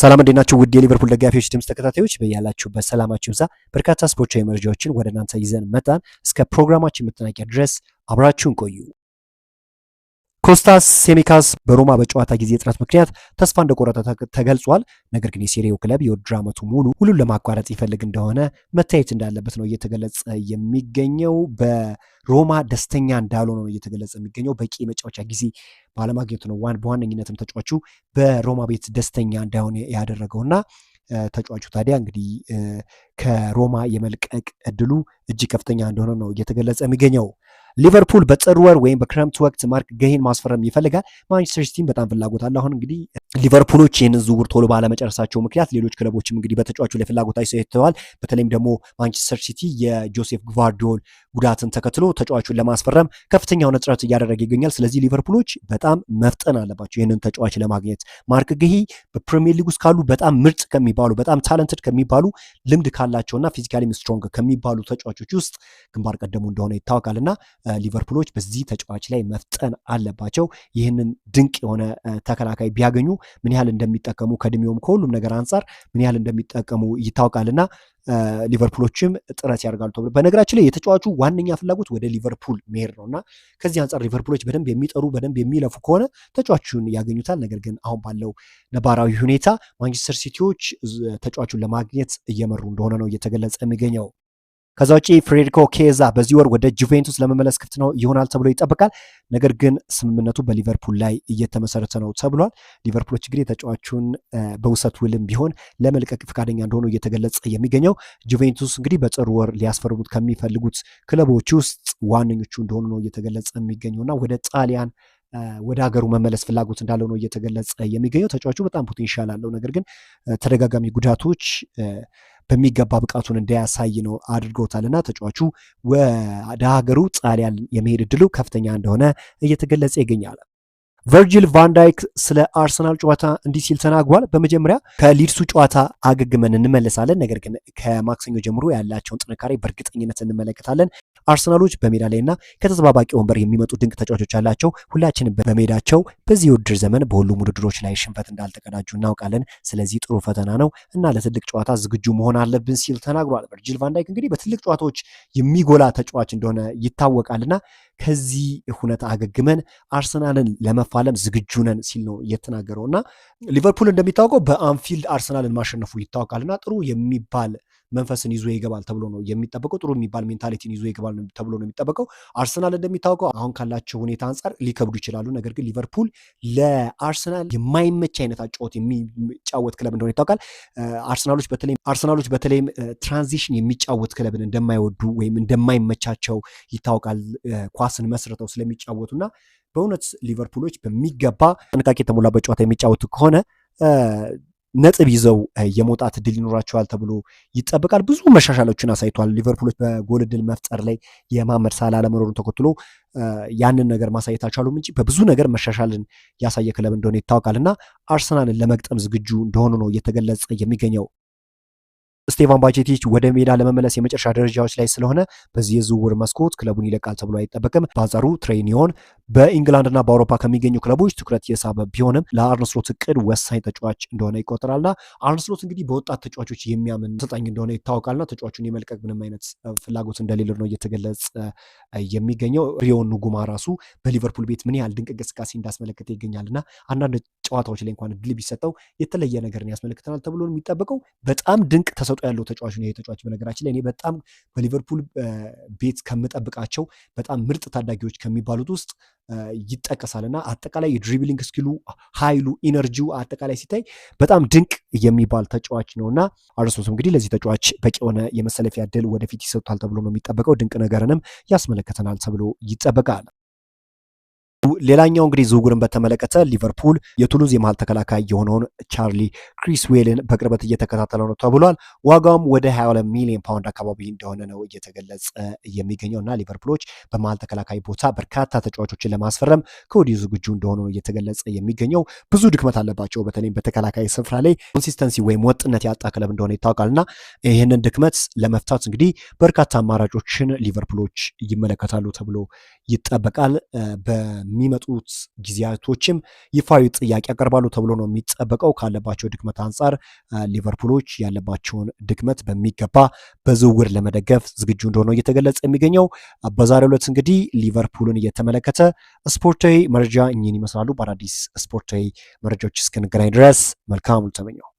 ሰላም እንዴናችሁ ውድ የሊቨርፑል ደጋፊዎች ድምጽ ተከታታዮች በያላችሁበት ሰላማችሁ ይብዛ። በርካታ ስፖርታዊ መረጃዎችን ወደ እናንተ ይዘን መጣን። እስከ ፕሮግራማችን መጠናቂያ ድረስ አብራችሁን ቆዩ። ኮስታስ ሴሚካስ በሮማ በጨዋታ ጊዜ እጥረት ምክንያት ተስፋ እንደቆረጠ ተገልጿል። ነገር ግን የሴሪው ክለብ የውድድር ዓመቱ ሙሉ ሁሉን ለማቋረጥ ይፈልግ እንደሆነ መታየት እንዳለበት ነው እየተገለጸ የሚገኘው። በሮማ ደስተኛ እንዳልሆነ ነው እየተገለጸ የሚገኘው። በቂ መጫወቻ ጊዜ ባለማግኘቱ ነው በዋነኝነትም ተጫዋቹ በሮማ ቤት ደስተኛ እንዳይሆን ያደረገውና ተጫዋቹ ታዲያ እንግዲህ ከሮማ የመልቀቅ እድሉ እጅግ ከፍተኛ እንደሆነ ነው እየተገለጸ የሚገኘው። ሊቨርፑል በጥር ወር ወይም በክረምት ወቅት ማርክ ገሂን ማስፈረም ይፈልጋል። ማንቸስተር ሲቲም በጣም ፍላጎት አለ። አሁን እንግዲህ ሊቨርፑሎች ይህንን ዝውውር ቶሎ ባለመጨረሳቸው ምክንያት ሌሎች ክለቦችም እንግዲህ በተጫዋቹ ላይ ፍላጎት አይተዋል። በተለይም ደግሞ ማንቸስተር ሲቲ የጆሴፍ ግቫርዲዮል ጉዳትን ተከትሎ ተጫዋቹን ለማስፈረም ከፍተኛ የሆነ ጥረት እያደረገ ይገኛል። ስለዚህ ሊቨርፑሎች በጣም መፍጠን አለባቸው ይህንን ተጫዋች ለማግኘት። ማርክ ገሂ በፕሪሚየር ሊግ ውስጥ ካሉ በጣም ምርጥ ከሚባሉ በጣም ታለንትድ ከሚባሉ ልምድ ካላቸውና ፊዚካሊ ስትሮንግ ከሚባሉ ተጫዋቾች ውስጥ ግንባር ቀደሙ እንደሆነ ይታወቃልና ሊቨርፑሎች በዚህ ተጫዋች ላይ መፍጠን አለባቸው። ይህንን ድንቅ የሆነ ተከላካይ ቢያገኙ ምን ያህል እንደሚጠቀሙ ከእድሜውም ከሁሉም ነገር አንጻር ምን ያህል እንደሚጠቀሙ ይታወቃልና ሊቨርፑሎችም ጥረት ያደርጋሉ ተብሎ በነገራችን ላይ የተጫዋቹ ዋነኛ ፍላጎት ወደ ሊቨርፑል መሄድ ነውና ከዚህ አንጻር ሊቨርፑሎች በደንብ የሚጠሩ በደንብ የሚለፉ ከሆነ ተጫዋቹን ያገኙታል። ነገር ግን አሁን ባለው ነባራዊ ሁኔታ ማንቸስተር ሲቲዎች ተጫዋቹን ለማግኘት እየመሩ እንደሆነ ነው እየተገለጸ የሚገኘው። ከዛ ውጪ ፍሬድሪኮ ኬዛ በዚህ ወር ወደ ጁቬንቱስ ለመመለስ ክፍት ነው ይሆናል ተብሎ ይጠበቃል። ነገር ግን ስምምነቱ በሊቨርፑል ላይ እየተመሰረተ ነው ተብሏል። ሊቨርፑሎች እንግዲህ ተጫዋቹን በውሰት ውልም ቢሆን ለመልቀቅ ፈቃደኛ እንደሆኑ እየተገለጸ የሚገኘው። ጁቬንቱስ እንግዲህ በጥር ወር ሊያስፈርሙት ከሚፈልጉት ክለቦች ውስጥ ዋነኞቹ እንደሆኑ ነው እየተገለጸ የሚገኘውና ወደ ጣሊያን ወደ ሀገሩ መመለስ ፍላጎት እንዳለው ነው እየተገለጸ የሚገኘው። ተጫዋቹ በጣም ፖቴንሻል አለው። ነገር ግን ተደጋጋሚ ጉዳቶች በሚገባ ብቃቱን እንዳያሳይ ነው አድርገውታልና ተጫዋቹ ወደ ሀገሩ ጣሊያን የመሄድ እድሉ ከፍተኛ እንደሆነ እየተገለጸ ይገኛል። ቨርጂል ቫንዳይክ ስለ አርሰናል ጨዋታ እንዲህ ሲል ተናግሯል። በመጀመሪያ ከሊድሱ ጨዋታ አገግመን እንመለሳለን። ነገር ግን ከማክሰኞ ጀምሮ ያላቸውን ጥንካሬ በእርግጠኝነት እንመለከታለን። አርሰናሎች በሜዳ ላይና ከተጠባባቂ ወንበር የሚመጡ ድንቅ ተጫዋቾች አላቸው። ሁላችንም በሜዳቸው በዚህ የውድድር ዘመን በሁሉም ውድድሮች ላይ ሽንፈት እንዳልተቀዳጁ እናውቃለን። ስለዚህ ጥሩ ፈተና ነው እና ለትልቅ ጨዋታ ዝግጁ መሆን አለብን ሲል ተናግሯል። ቨርጂል ቫንዳይክ እንግዲህ በትልቅ ጨዋታዎች የሚጎላ ተጫዋች እንደሆነ ይታወቃልና ከዚህ ሁኔታ አገግመን አርሰናልን ለመፋለም ዝግጁ ነን ሲል ነው የተናገረው። እና ሊቨርፑል እንደሚታወቀው በአንፊልድ አርሰናልን ማሸነፉ ይታወቃልና ጥሩ የሚባል መንፈስን ይዞ ይገባል ተብሎ ነው የሚጠበቀው። ጥሩ የሚባል ሜንታሊቲን ይዞ ይገባል ተብሎ ነው የሚጠበቀው። አርሰናል እንደሚታወቀው አሁን ካላቸው ሁኔታ አንጻር ሊከብዱ ይችላሉ። ነገር ግን ሊቨርፑል ለአርሰናል የማይመች አይነት አጫወት የሚጫወት ክለብ እንደሆነ ይታወቃል። አርሰናሎች በተለይም ትራንዚሽን የሚጫወት ክለብን እንደማይወዱ ወይም እንደማይመቻቸው ይታወቃል። ኳስን መስርተው ስለሚጫወቱና በእውነት ሊቨርፑሎች በሚገባ ጥንቃቄ የተሞላበት ጨዋታ የሚጫወቱ ከሆነ ነጥብ ይዘው የመውጣት እድል ይኖራቸዋል ተብሎ ይጠበቃል። ብዙ መሻሻሎችን አሳይቷል። ሊቨርፑሎች በጎል እድል መፍጠር ላይ የማመድ ሳላ አለመኖሩን ተከትሎ ያንን ነገር ማሳየት አልቻሉም እንጂ በብዙ ነገር መሻሻልን ያሳየ ክለብ እንደሆነ ይታወቃል እና አርሰናልን ለመግጠም ዝግጁ እንደሆኑ ነው እየተገለጸ የሚገኘው። ስቴቫን ባቼቲች ወደ ሜዳ ለመመለስ የመጨረሻ ደረጃዎች ላይ ስለሆነ በዚህ የዝውውር መስኮት ክለቡን ይለቃል ተብሎ አይጠበቅም። በአንጻሩ ትሬኒዮን በኢንግላንድና በአውሮፓ ከሚገኙ ክለቦች ትኩረት የሳበ ቢሆንም ለአርነ ስሎት እቅድ ወሳኝ ተጫዋች እንደሆነ ይቆጠራልና አርነ ስሎት እንግዲህ በወጣት ተጫዋቾች የሚያምን አሰልጣኝ እንደሆነ ይታወቃልና ተጫዋቹን የመልቀቅ ምንም አይነት ፍላጎት እንደሌለ ነው እየተገለጸ የሚገኘው። ሪዮን ኑጉማ ራሱ በሊቨርፑል ቤት ምን ያህል ድንቅ እንቅስቃሴ እንዳስመለከተ ይገኛልና አንዳንድ ጨዋታዎች ላይ እንኳን እድል ቢሰጠው የተለየ ነገርን ያስመለክተናል ተብሎ የሚጠበቀው በጣም ድንቅ ተሰጥኦ ያለው ተጫዋች ነው። ይሄ ተጫዋች በነገራችን ላይ እኔ በጣም በሊቨርፑል ቤት ከምጠብቃቸው በጣም ምርጥ ታዳጊዎች ከሚባሉት ውስጥ ይጠቀሳልና አጠቃላይ የድሪብሊንግ ስኪሉ፣ ኃይሉ፣ ኢነርጂው አጠቃላይ ሲታይ በጣም ድንቅ የሚባል ተጫዋች ነውና አርነ ስሎት እንግዲህ ለዚህ ተጫዋች በቂ የሆነ የመሰለፊያ ዕድል ወደፊት ይሰጡታል ተብሎ ነው የሚጠበቀው። ድንቅ ነገርንም ያስመለክተናል ተብሎ ይጠበቃል። ሌላኛው እንግዲህ ዝውውርን በተመለከተ ሊቨርፑል የቱሉዝ የመሃል ተከላካይ የሆነውን ቻርሊ ክሪስዌልን በቅርበት እየተከታተለው ነው ተብሏል። ዋጋውም ወደ 22 ሚሊዮን ፓውንድ አካባቢ እንደሆነ ነው እየተገለጸ የሚገኘው እና ሊቨርፑሎች በመሃል ተከላካይ ቦታ በርካታ ተጫዋቾችን ለማስፈረም ከወዲሁ ዝግጁ እንደሆኑ ነው እየተገለጸ የሚገኘው። ብዙ ድክመት አለባቸው። በተለይም በተከላካይ ስፍራ ላይ ኮንሲስተንሲ ወይም ወጥነት ያጣ ክለብ እንደሆነ ይታወቃል እና ይህንን ድክመት ለመፍታት እንግዲህ በርካታ አማራጮችን ሊቨርፑሎች ይመለከታሉ ተብሎ ይጠበቃል። በሚመጡት ጊዜያቶችም ይፋዊ ጥያቄ ያቀርባሉ ተብሎ ነው የሚጠበቀው። ካለባቸው ድክመት አንጻር ሊቨርፑሎች ያለባቸውን ድክመት በሚገባ በዝውውር ለመደገፍ ዝግጁ እንደሆነ እየተገለጸ የሚገኘው። በዛሬው ዕለት እንግዲህ ሊቨርፑልን እየተመለከተ ስፖርታዊ መረጃ እኚህን ይመስላሉ። በአዳዲስ ስፖርታዊ መረጃዎች እስክንገናኝ ድረስ መልካም ተመኘው።